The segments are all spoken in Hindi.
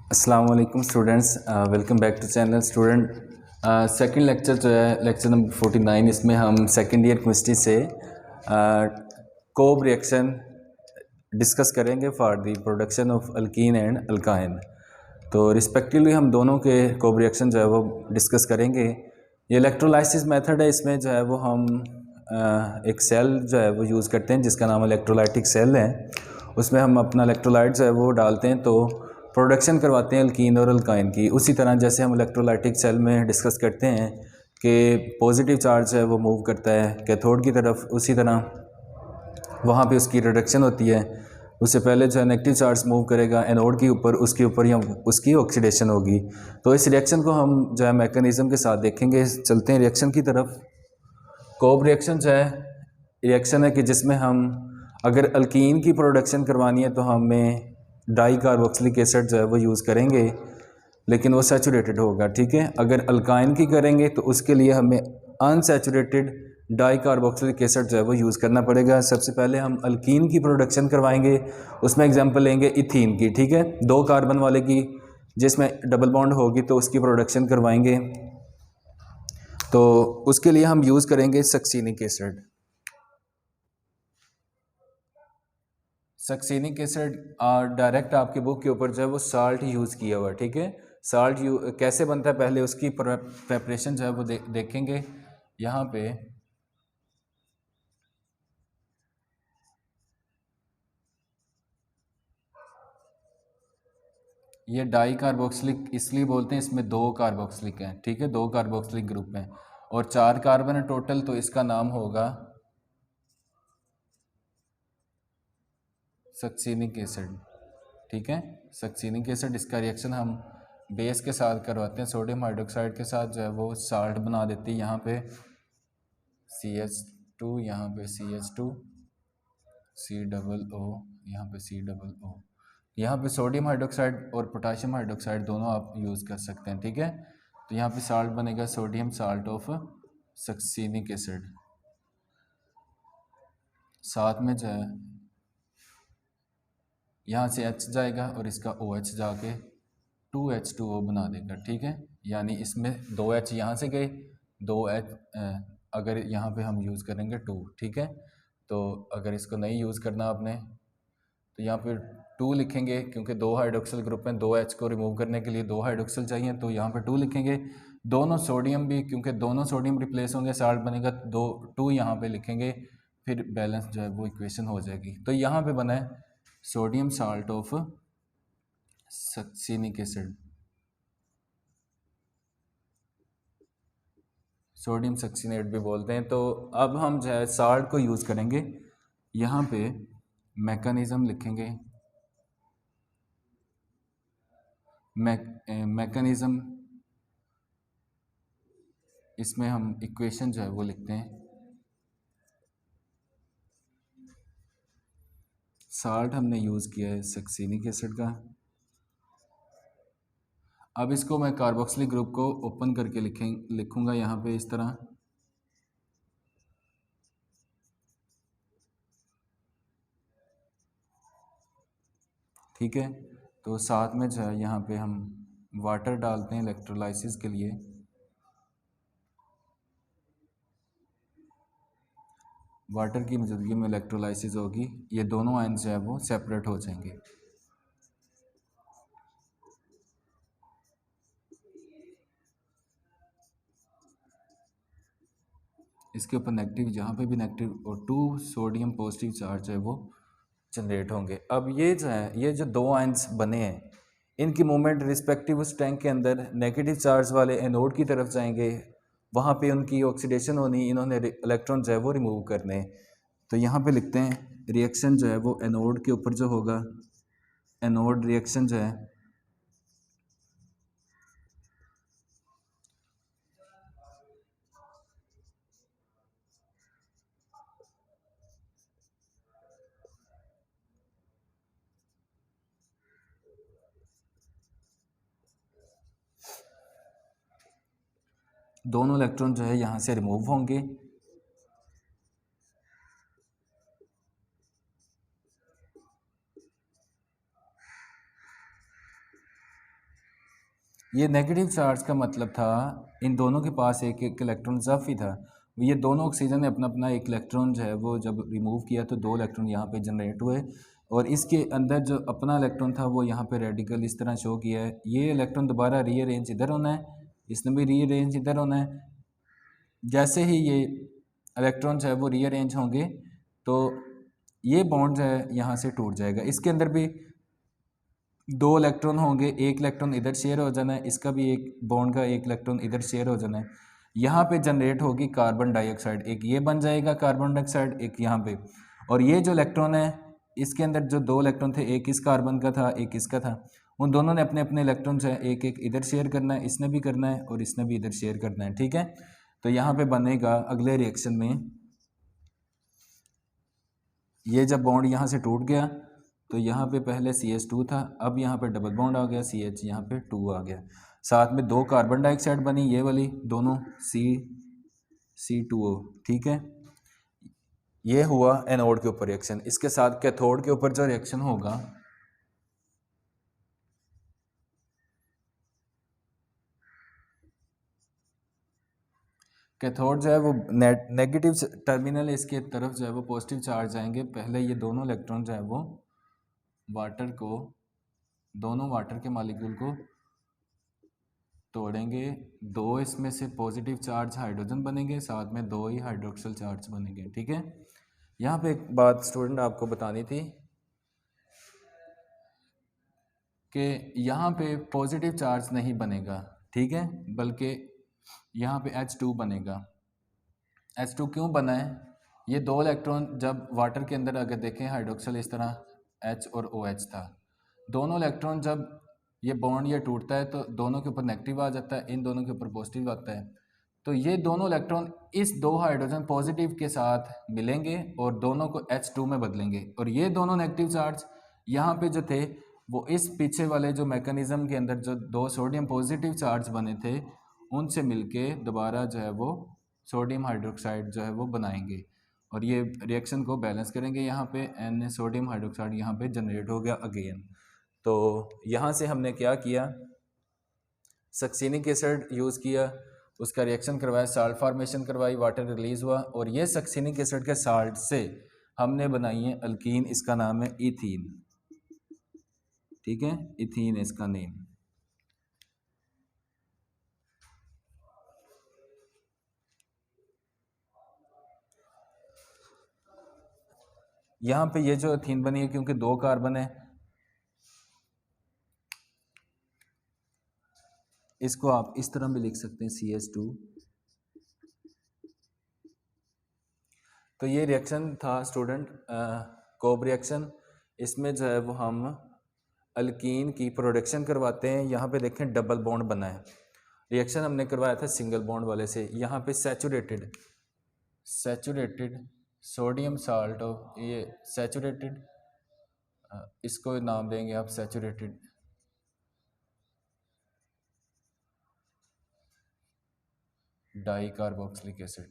अस्सलाम वालेकुम students, welcome back to channel student. Second lecture जो है लेक्चर नंबर 49, इसमें हम सेकंड ईयर केमिस्ट्री से कोब रिएक्शन डिस्कस करेंगे for the production of alkyne and alkyne. तो रिस्पेक्टिवली हम दोनों के कोब रिएक्शन जो है वो डिस्कस करेंगे। ये इलेक्ट्रोलाइसिस मेथड है, इसमें जो है वो हम एक सेल जो है वो यूज़ करते हैं जिसका नाम इलेक्ट्रोलाइटिक सेल है। उसमें हम अपना इलेक्ट्रोलाइट जो है वो डालते हैं तो प्रोडक्शन करवाते हैं अल्कीन और अल्काइन की। उसी तरह जैसे हम इलेक्ट्रोलाइटिक सेल में डिस्कस करते हैं कि पॉजिटिव चार्ज है वो मूव करता है कैथोड की तरफ, उसी तरह वहाँ पे उसकी रिडक्शन होती है। उससे पहले जो है नेगेटिव चार्ज मूव करेगा एनोड के ऊपर, उसके ऊपर या उसकी ऑक्सीडेशन होगी। तो इस रिएक्शन को हम जो है मैकेनिज़्म के साथ देखेंगे। चलते हैं रिएक्शन की तरफ। कोब रिएक्शन जो है रिएक्शन है कि जिसमें हम अगर अल्कीन की प्रोडक्शन करवानी है तो हमें डाई कार्बोक्सिलिक एसिड जो है वो यूज़ करेंगे, लेकिन वो सैचुरेटेड होगा, ठीक है। अगर अल्काइन की करेंगे तो उसके लिए हमें अनसैचुरेटेड डाई कार्बोक्सिलिक एसिड जो है वो यूज़ करना पड़ेगा। सबसे पहले हम अल्कीन की प्रोडक्शन करवाएंगे, उसमें एग्जांपल लेंगे इथीन की, ठीक है, 2 कार्बन वाले की जिसमें डबल बॉन्ड होगी तो उसकी प्रोडक्शन करवाएंगे। तो उसके लिए हम यूज़ करेंगे succinic acid. Succinic acid direct आपकी बुक के ऊपर जो है वो साल्ट यूज़ किया हुआ है, ठीक है। साल्ट कैसे बनता है पहले उसकी प्रेपरेशन जो है वो देखेंगे यहाँ पे। ये डाई कार्बोक्सिलिक इसलिए बोलते हैं, इसमें 2 कार्बोक्सिलिक हैं, ठीक है, 2 कार्बोक्सिलिक ग्रुप हैं और 4 कार्बन है टोटल, तो इसका नाम होगा सक्सीनिक एसिड, ठीक है। सक्सीनिक एसिड, इसका रिएक्शन हम बेस के साथ करवाते हैं, सोडियम हाइड्रोक्साइड के साथ जो है वो साल्ट बना देती है। यहाँ पे CH2, यहाँ पे CH2, C+O, यहाँ पे C+O। यहाँ पे सोडियम हाइड्रोक्साइड और पोटाशियम हाइड्रोक्साइड दोनों आप यूज़ कर सकते हैं, ठीक है। तो यहाँ पे साल्ट बनेगा sodium salt of succinic acid. साथ में जो है यहाँ से H जाएगा और इसका OH जाके 2H2O बना देगा, ठीक है। यानी इसमें 2H यहाँ से गए, 2H अगर यहाँ पे हम यूज़ करेंगे 2, ठीक है। तो अगर इसको नहीं यूज़ करना आपने तो यहाँ पे 2 लिखेंगे, क्योंकि 2 हाइड्रोक्सिल ग्रुप में 2H को रिमूव करने के लिए 2 हाइड्रोक्सिल चाहिए, तो यहाँ पे 2 लिखेंगे। दोनों सोडियम भी, क्योंकि दोनों सोडियम रिप्लेस होंगे, साल्ट बनेगा, 2 यहाँ पे लिखेंगे, फिर बैलेंस जो है वो इक्वेशन हो जाएगी। तो यहाँ पे बना है sodium salt of succinic acid, sodium succinate भी बोलते हैं। तो अब हम जो है साल्ट को यूज़ करेंगे। यहाँ पे मैकेनिज़्म लिखेंगे, मैकेनिज़्म, इसमें हम इक्वेशन जो है वो लिखते हैं। साल्ट हमने यूज़ किया है सक्सीनिक एसिड का। अब इसको मैं कार्बोक्सिलिक ग्रुप को ओपन करके लिखूंगा यहाँ पे इस तरह। ठीक है, तो साथ में जो है यहाँ पे हम वाटर डालते हैं इलेक्ट्रोलाइसिस के लिए। वाटर की मौजूदगी में इलेक्ट्रोलाइसिस होगी, ये दोनों आयन्स जो है वो सेपरेट हो जाएंगे। इसके ऊपर नेगेटिव, यहाँ पे भी नेगेटिव, और 2 सोडियम पॉजिटिव चार्ज है वो जनरेट होंगे। अब ये जो है, ये जो 2 आयन्स बने हैं, इनकी मूवमेंट रिस्पेक्टिव उस टैंक के अंदर नेगेटिव चार्ज वाले एनोड की तरफ जाएंगे, वहाँ पे उनकी ऑक्सीडेशन होनी, इन्होंने इलेक्ट्रॉन जो है वो रिमूव करने। तो यहाँ पे लिखते हैं रिएक्शन जो है वो एनोड के ऊपर जो होगा, एनोड रिएक्शन जो है दोनों इलेक्ट्रॉन जो है यहाँ से रिमूव होंगे। ये नेगेटिव चार्ज का मतलब था इन दोनों के पास एक एक इलेक्ट्रॉन इजाफी था। ये दोनों ऑक्सीजन ने अपना अपना एक इलेक्ट्रॉन जो है वो जब रिमूव किया तो दो इलेक्ट्रॉन यहाँ पे जनरेट हुए, और इसके अंदर जो अपना इलेक्ट्रॉन था वो यहाँ पे रेडिकल इस तरह शो किया है। ये इलेक्ट्रॉन दोबारा रीअरेंज इधर होना है, इसने भी रीअरेंज इधर होना है। जैसे ही ये इलेक्ट्रॉन जो है वो रीअरेंज होंगे तो ये बॉन्ड जो है यहाँ से टूट जाएगा। इसके अंदर भी दो इलेक्ट्रॉन होंगे, एक इलेक्ट्रॉन इधर शेयर हो जाना है, इसका भी एक बॉन्ड का एक इलेक्ट्रॉन इधर शेयर हो जाना है। यहाँ पे जनरेट होगी कार्बन डाइऑक्साइड, एक ये बन जाएगा कार्बन डाइऑक्साइड, एक यहाँ पे। और ये जो इलेक्ट्रॉन है इसके अंदर जो दो इलेक्ट्रॉन थे, एक इस कार्बन का था एक इसका था, उन दोनों ने अपने अपने इलेक्ट्रॉन जो है एक एक इधर शेयर करना है, इसने भी करना है और इसने भी इधर शेयर करना है, ठीक है। तो यहाँ पे बनेगा अगले रिएक्शन में, ये जब बॉन्ड यहाँ से टूट गया तो यहाँ पे पहले CH2 था, अब यहाँ पे डबल बॉन्ड आ गया, CH यहाँ पे 2 आ गया, साथ में दो कार्बन डाइऑक्साइड बनी, ये वाली दोनों C2O, ठीक है। ये हुआ एनोड के ऊपर रिएक्शन। इसके साथ कैथोड के ऊपर जो रिएक्शन होगा, कैथोड जो है वो नेगेटिव टर्मिनल इसके तरफ जो है वो पॉजिटिव चार्ज आएंगे। पहले ये दोनों इलेक्ट्रॉन जो है वो वाटर को, दोनों वाटर के मॉलिक्यूल को तोड़ेंगे, दो इसमें से पॉजिटिव चार्ज हाइड्रोजन बनेंगे, साथ में दो ही हाइड्रोक्सिल चार्ज बनेंगे, ठीक है। यहाँ पे एक बात स्टूडेंट आपको बतानी थी कि यहाँ पे पॉजिटिव चार्ज नहीं बनेगा, ठीक है, बल्कि यहाँ पे H2 बनेगा। H2 क्यों बना है? ये दो इलेक्ट्रॉन जब वाटर के अंदर अगर देखें हाइड्रोक्सिल इस तरह H और OH था, दोनों इलेक्ट्रॉन जब ये बॉन्ड ये टूटता है तो दोनों के ऊपर नेगेटिव आ जाता है, इन दोनों के ऊपर पॉजिटिव आता है। तो ये दोनों इलेक्ट्रॉन इस दो हाइड्रोजन पॉजिटिव के साथ मिलेंगे और दोनों को H2 में बदलेंगे, और ये दोनों नेगेटिव चार्ज यहाँ पे जो थे वो इस पीछे वाले जो मैकेनिज्म के अंदर जो दो सोडियम पॉजिटिव चार्ज बने थे उनसे मिलके दोबारा जो है वो सोडियम हाइड्रोक्साइड जो है वो बनाएंगे और ये रिएक्शन को बैलेंस करेंगे। यहाँ पे N सोडियम हाइड्रोक्साइड यहाँ पे जनरेट हो गया अगेन। तो यहाँ से हमने क्या किया, सक्सिनिक एसिड यूज़ किया, उसका रिएक्शन करवाया, साल्ट फॉर्मेशन करवाई, वाटर रिलीज हुआ, और ये सक्सिनिक एसिड के साल्ट से हमने बनाई है अल्कीन, इसका नाम है इथीन, ठीक है, इथीन इसका नेम। यहाँ पे ये जो इथीन बनी है क्योंकि दो कार्बन है, इसको आप इस तरह भी लिख सकते हैं CH2। तो ये रिएक्शन था स्टूडेंट कोब रिएक्शन। इसमें जो है वो हम अल्कीन की प्रोडक्शन करवाते हैं। यहाँ पे देखें डबल बॉन्ड बना है, रिएक्शन हमने करवाया था सिंगल बॉन्ड वाले से। यहाँ पे सैचुरेटेड सोडियम साल्ट, ये सैचुरेटेड, इसको नाम देंगे आप saturated di carboxylic acid,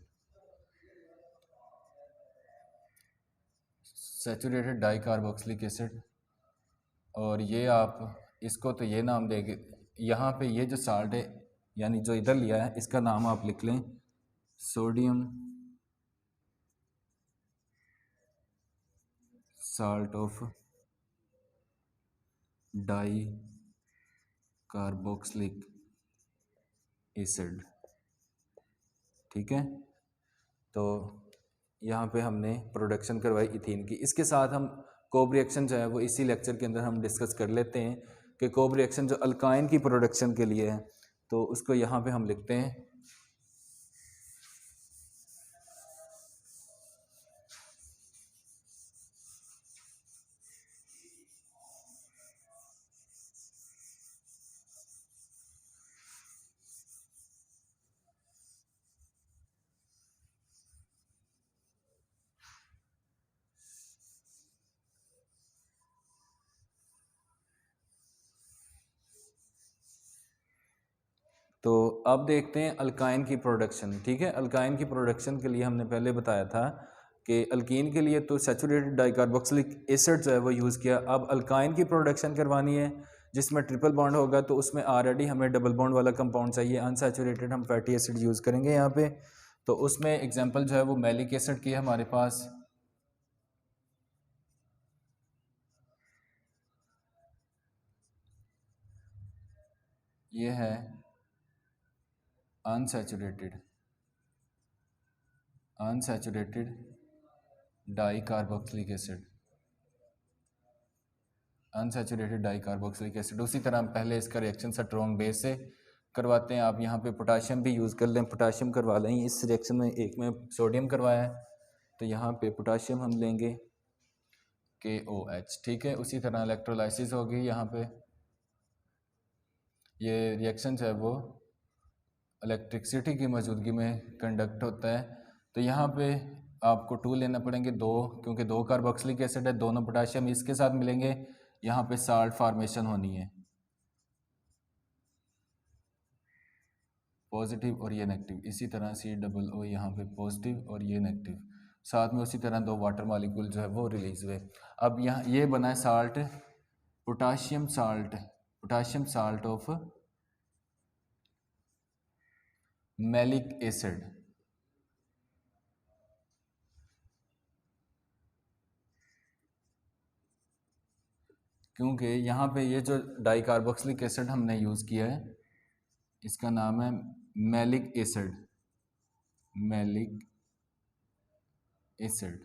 saturated di carboxylic acid. और ये आप इसको तो ये नाम देंगे, यहाँ पे ये जो साल्ट है यानी जो इधर लिया है इसका नाम आप लिख लें sodium salt of di carboxylic acid, ठीक है। तो यहाँ पे हमने प्रोडक्शन करवाई इथीन की। इसके साथ हम कोब रिएक्शन जो है वो इसी लेक्चर के अंदर हम डिस्कस कर लेते हैं कि कोब रिएक्शन जो अल्काइन की प्रोडक्शन के लिए है, तो उसको यहाँ पे हम लिखते हैं तो अब देखते हैं अल्काइन की प्रोडक्शन, ठीक है। अल्काइन की प्रोडक्शन के लिए हमने पहले बताया था कि अल्कीन के लिए तो सैचुरेटेड डाइकार्बोक्सिलिक एसिड जो है वो यूज़ किया। अब अल्काइन की प्रोडक्शन करवानी है जिसमें ट्रिपल बॉन्ड होगा तो उसमें ऑलरेडी हमें डबल बॉन्ड वाला कंपाउंड चाहिए, अनसैचुरेटेड हम फैटी एसिड यूज़ करेंगे यहाँ पे। तो उसमें एग्जांपल जो है वो मैलिक एसिड की है हमारे पास, ये है unsaturated di carboxylic acid, unsaturated di carboxylic acid. उसी तरह हम पहले इसका रिएक्शन स्ट्रॉन्ग बेस से करवाते हैं। आप यहाँ पे पोटाशियम भी यूज़ कर लें, पोटाशियम करवा लें। इस रिएक्शन में एक में सोडियम करवाया है तो यहाँ पे पोटाशियम हम लेंगे KOH, ठीक है। उसी तरह इलेक्ट्रोलाइसिस होगी, यहाँ पे ये रिएक्शन जो है वो इलेक्ट्रिसिटी की मौजूदगी में कंडक्ट होता है। तो यहाँ पे आपको 2 लेना पड़ेंगे, 2, क्योंकि 2 कार्बोक्सिलिक एसिड है, दोनों पोटाशियम इसके साथ मिलेंगे, यहाँ पे साल्ट फार्मेशन होनी है, पॉजिटिव और ये नेगेटिव। इसी तरह COO यहाँ पे पॉजिटिव और ये नेगेटिव, साथ में उसी तरह 2 वाटर मॉलिक्यूल जो है वो रिलीज हुए। अब यहाँ ये बना है salt, potassium salt of malic acid. क्योंकि यहाँ पे ये जो डाई कार्बोक्सिलिक एसिड हमने यूज़ किया है इसका नाम है मैलिक एसिड, मैलिक एसिड।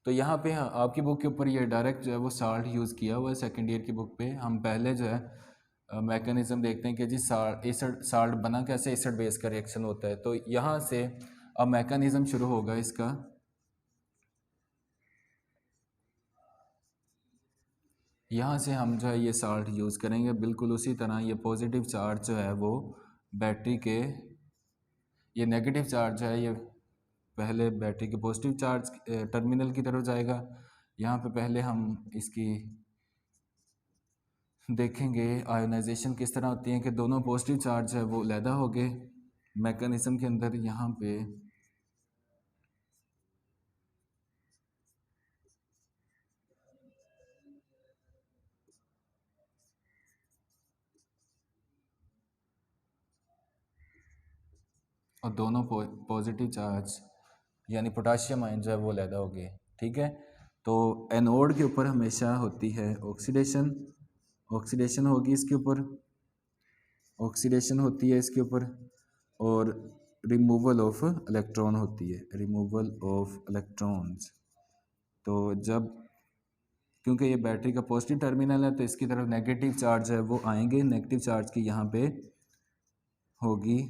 तो यहाँ पे आपकी बुक के ऊपर ये डायरेक्ट जो है वो साल्ट यूज़ किया हुआ है, सेकेंड ईयर की बुक पे। हम पहले जो है मैकेनिज्म देखते हैं कि जी साल्ट बना कैसे, एसिड बेस का रिएक्शन होता है। तो यहाँ से अब मैकेनिज्म शुरू होगा इसका। यहाँ से हम जो है ये साल्ट यूज़ करेंगे, बिल्कुल उसी तरह ये पॉजिटिव चार्ज जो है वो बैटरी के, ये नेगेटिव चार्ज जो है ये पहले बैटरी के पॉजिटिव चार्ज टर्मिनल की तरफ जाएगा। यहाँ पे पहले हम इसकी देखेंगे आयोनाइजेशन किस तरह होती है कि दोनों पॉजिटिव चार्ज है वो लैदा हो गए मैकेनिज्म के अंदर। यहाँ पे और दोनों पॉजिटिव चार्ज यानी पोटाशियम आयन जो है वो लैदा हो गए, ठीक है। तो एनोड के ऊपर हमेशा होती है ऑक्सीडेशन होगी इसके ऊपर, ऑक्सीडेशन होती है इसके ऊपर, और रिमूवल ऑफ इलेक्ट्रॉन होती है, रिमूवल ऑफ इलेक्ट्रॉन्स। तो जब, क्योंकि ये बैटरी का पॉजिटिव टर्मिनल है तो इसकी तरफ नेगेटिव चार्ज है वो आएंगे, नेगेटिव चार्ज की यहाँ पे होगी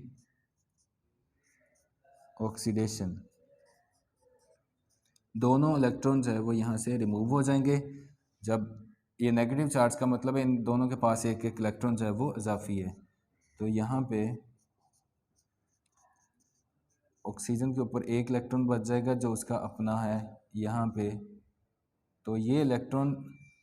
ऑक्सीडेशन, दोनों इलेक्ट्रॉन जो है वो यहाँ से रिमूव हो जाएंगे। जब ये नेगेटिव चार्ज का मतलब है इन दोनों के पास एक एक इलेक्ट्रॉन जो है वो इजाफी है। तो यहाँ पे ऑक्सीजन के ऊपर एक इलेक्ट्रॉन बच जाएगा जो उसका अपना है यहाँ पे। तो ये इलेक्ट्रॉन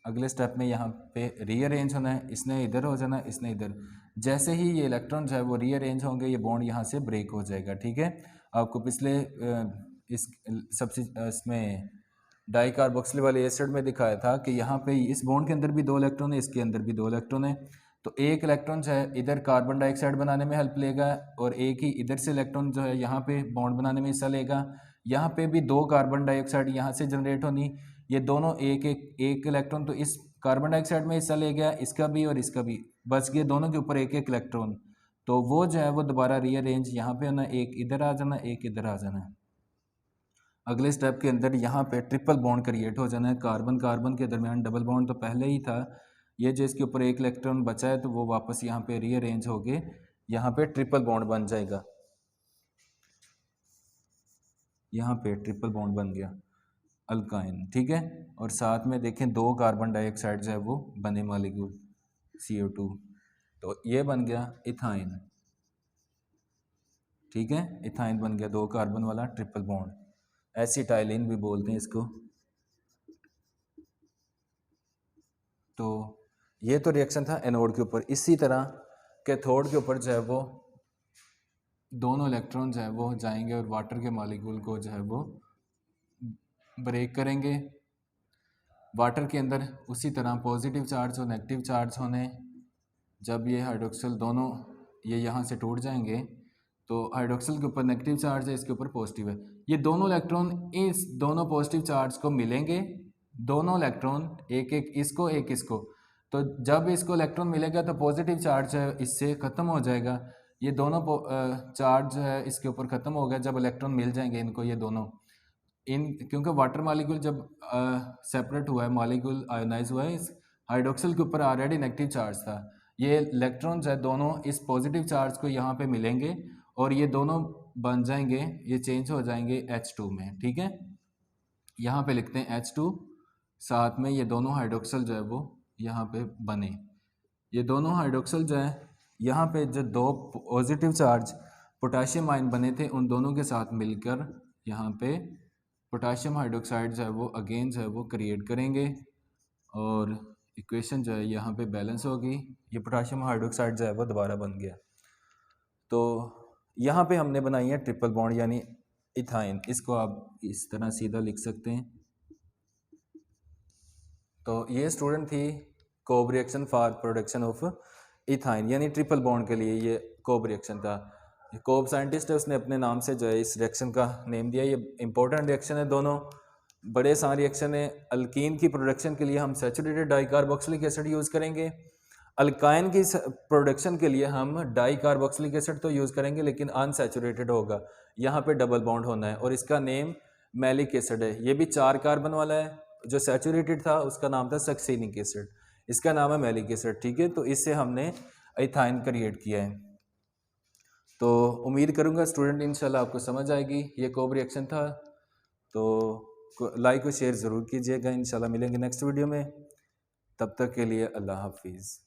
अगले स्टेप में यहाँ पे रीअरेंज होना है, इसने इधर हो जाना है, इसने इधर। जैसे ही ये इलेक्ट्रॉन जो है वो रीअरेंज होंगे ये बॉन्ड यहाँ से ब्रेक हो जाएगा, ठीक है। आपको पिछले इस सबसे इसमें डाई कार्बोक्सिल वाले एसिड में दिखाया था कि यहाँ पे इस बॉन्ड के अंदर भी 2 इलेक्ट्रॉन है, इसके अंदर भी 2 इलेक्ट्रॉन है। तो एक इलेक्ट्रॉन जो है इधर कार्बन डाइऑक्साइड बनाने में हेल्प लेगा और एक ही इधर से इलेक्ट्रॉन जो है यहाँ पे बॉन्ड बनाने में हिस्सा लेगा। यहाँ पे भी 2 कार्बन डाइऑक्साइड यहाँ से जनरेट होनी, ये दोनों एक इलेक्ट्रॉन तो इस कार्बन डाइऑक्साइड में हिस्सा ले गया, इसका भी और इसका भी, बच गए दोनों के ऊपर एक एक इलेक्ट्रॉन। तो वो जो है वो दोबारा रीअरेंज यहाँ पे होना, एक इधर आ जाना, एक इधर आ जाना। अगले स्टेप के अंदर यहाँ पे ट्रिपल बॉन्ड क्रिएट हो जाना है, कार्बन कार्बन के दरमियान डबल बॉन्ड तो पहले ही था, ये जो इसके ऊपर एक इलेक्ट्रॉन बचा है तो वो वापस यहाँ पे रीअरेंज हो गए, यहाँ पे ट्रिपल बॉन्ड बन जाएगा, यहाँ पे ट्रिपल बॉन्ड बन गया अल्काइन, ठीक है। और साथ में देखें 2 कार्बन डाइऑक्साइड जो है वो बने मॉलिक्यूल CO2, तो ये बन गया इथाइन, ठीक है। इथाइन बन गया 2 कार्बन वाला ट्रिपल बॉन्ड, एसिटाइलिन भी बोलते हैं इसको। तो ये तो रिएक्शन था एनोड के ऊपर। इसी तरह कैथोड के ऊपर जो है वो दोनों इलेक्ट्रॉन जो है वो जाएंगे और वाटर के मॉलिक्यूल को जो है वो ब्रेक करेंगे। वाटर के अंदर उसी तरह पॉजिटिव चार्ज और नेगेटिव चार्ज होने, जब ये हाइड्रोक्सिल दोनों ये यहाँ से टूट जाएंगे तो हाइड्रोक्सिल के ऊपर नेगेटिव चार्ज है, इसके ऊपर पॉजिटिव है, ये दोनों इलेक्ट्रॉन इस दोनों पॉजिटिव चार्ज को मिलेंगे, दोनों इलेक्ट्रॉन एक एक इसको एक इसको, तो जब इसको इलेक्ट्रॉन मिलेगा तो पॉजिटिव चार्ज है इससे ख़त्म हो जाएगा, ये दोनों चार्ज है इसके ऊपर ख़त्म हो गया जब इलेक्ट्रॉन मिल जाएंगे इनको, ये दोनों इन क्योंकि वाटर मॉलिक्यूल जब सेपरेट हुआ है, मॉलिक्यूल आयोनाइज हुआ है, इस हाइड्रोक्सिल के ऊपर ऑलरेडी नेगेटिव चार्ज था, ये इलेक्ट्रॉन्स है दोनों इस पॉजिटिव चार्ज को यहाँ पे मिलेंगे और ये दोनों बन जाएंगे, ये चेंज हो जाएंगे H2 में। ठीक है, यहाँ पे लिखते हैं H2, साथ में ये दोनों हाइड्रोक्सिल जो है वो यहाँ पे बने, ये दोनों हाइड्रोक्सिल जो है यहाँ पे जो दो पॉजिटिव चार्ज पोटाशियम आयन बने थे उन दोनों के साथ मिलकर यहाँ पे पोटाशियम हाइड्रोक्साइड जो है वो अगेन जो है वो क्रिएट करेंगे और इक्वेशन जो है यहाँ पे बैलेंस होगी, ये पोटाशियम हाइड्रोक्साइड जो है वो दोबारा बन गया। तो यहाँ पे हमने बनाई है ट्रिपल बॉन्ड यानी इथाइन, इसको आप इस तरह सीधा लिख सकते हैं। तो ये स्टूडेंट थी Kolbe reaction for production of ethyne यानी ट्रिपल बॉन्ड के लिए ये कोब रिएक्शन था। कोब साइंटिस्ट है उसने अपने नाम से जो है इस रिएक्शन का नेम दिया। ये इंपॉर्टेंट रिएक्शन है, दोनों बड़े आसान रिएक्शन है। अल्कीन की प्रोडक्शन के लिए हम सैचुरेटेड डाइकार्बोक्सिलिक एसिड यूज़ करेंगे, अल्काइन की प्रोडक्शन के लिए हम डाइकार्बोक्सिलिक एसिड तो यूज़ करेंगे लेकिन अनसैचुरेटेड होगा, यहाँ पे डबल बॉन्ड होना है और इसका नेम मैलिक एसिड है। ये भी 4 कार्बन वाला है, जो सैचुरेटेड था उसका नाम था सक्सिनिक एसिड, इसका नाम है मैलिक एसिड। ठीक है, तो इससे हमने इथाइन क्रिएट किया है। तो उम्मीद करूँगा स्टूडेंट इंशाल्लाह आपको समझ आएगी, ये कोब रिएक्शन था। तो लाइक और शेयर ज़रूर कीजिएगा, इंशाल्लाह मिलेंगे नेक्स्ट वीडियो में, तब तक के लिए अल्लाह हाफिज़।